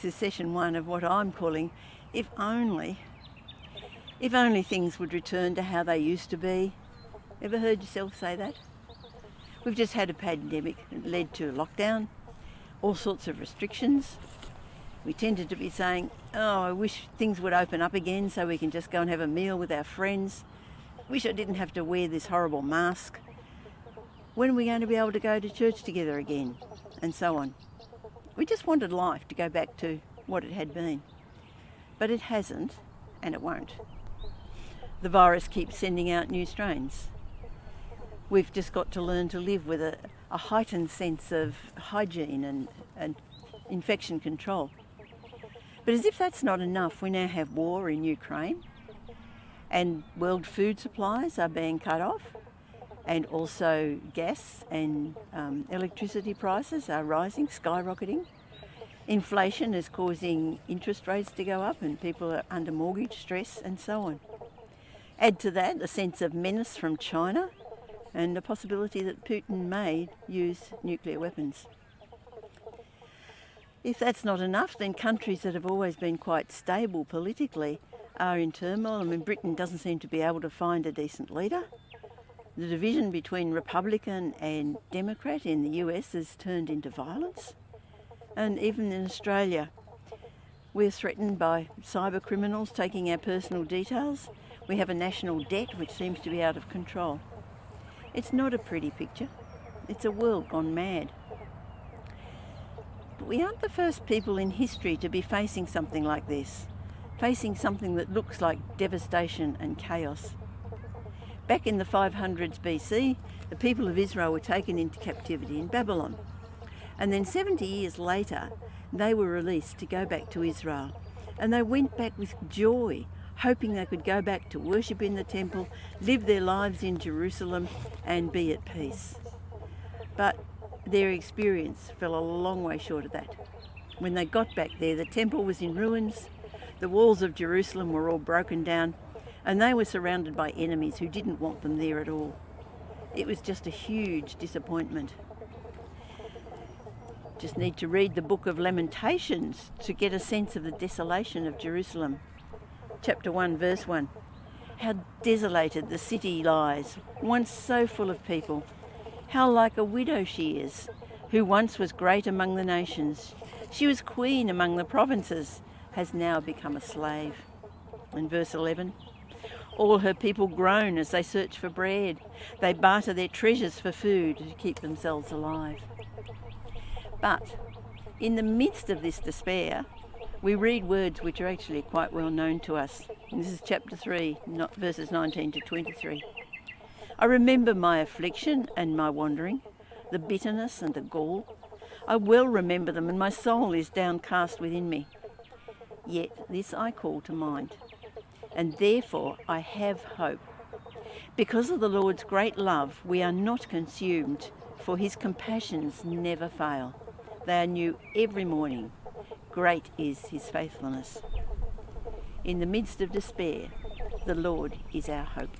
This is session 1 of what I'm calling If Only Things Would Return to How They Used to Be. Ever heard yourself say that? We've just had a pandemic that led to lockdown, all sorts of restrictions. We tended to be saying, oh, I wish things would open up again so we can just go and have a meal with our friends. Wish I didn't have to wear this horrible mask. When are we going to be able to go to church together again? And so on. We just wanted life to go back to what it had been. But it hasn't, and it won't. The virus keeps sending out new strains. We've just got to learn to live with a heightened sense of hygiene and infection control. But as if that's not enough, we now have war in Ukraine, and world food supplies are being cut off, and also gas and electricity prices are rising, skyrocketing. Inflation is causing interest rates to go up and people are under mortgage stress and so on. Add to that a sense of menace from China and the possibility that Putin may use nuclear weapons. If that's not enough, then countries that have always been quite stable politically are in turmoil. I mean, Britain doesn't seem to be able to find a decent leader. The division between Republican and Democrat in the US has turned into violence. And even in Australia, we're threatened by cyber criminals taking our personal details. We have a national debt which seems to be out of control. It's not a pretty picture. It's a world gone mad. But we aren't the first people in history to be facing something like this, facing something that looks like devastation and chaos. Back in the 500s BC, the people of Israel were taken into captivity in Babylon. And then 70 years later, they were released to go back to Israel. And they went back with joy, hoping they could go back to worship in the temple, live their lives in Jerusalem, and be at peace. But their experience fell a long way short of that. When they got back there, the temple was in ruins, the walls of Jerusalem were all broken down, and they were surrounded by enemies who didn't want them there at all. It was just a huge disappointment. Just need to read the book of Lamentations to get a sense of the desolation of Jerusalem. Chapter 1, verse 1. How desolated the city lies, once so full of people. How like a widow she is, who once was great among the nations. She was queen among the provinces, has now become a slave. In verse 11. All her people groan as they search for bread. They barter their treasures for food to keep themselves alive. But in the midst of this despair, we read words which are actually quite well known to us. And this is chapter 3, verses 19 to 23. I remember my affliction and my wandering, the bitterness and the gall. I well remember them, and my soul is downcast within me. Yet this I call to mind, and therefore I have hope. Because of the Lord's great love, we are not consumed, for his compassions never fail. They are new every morning. Great is his faithfulness. In the midst of despair, the Lord is our hope.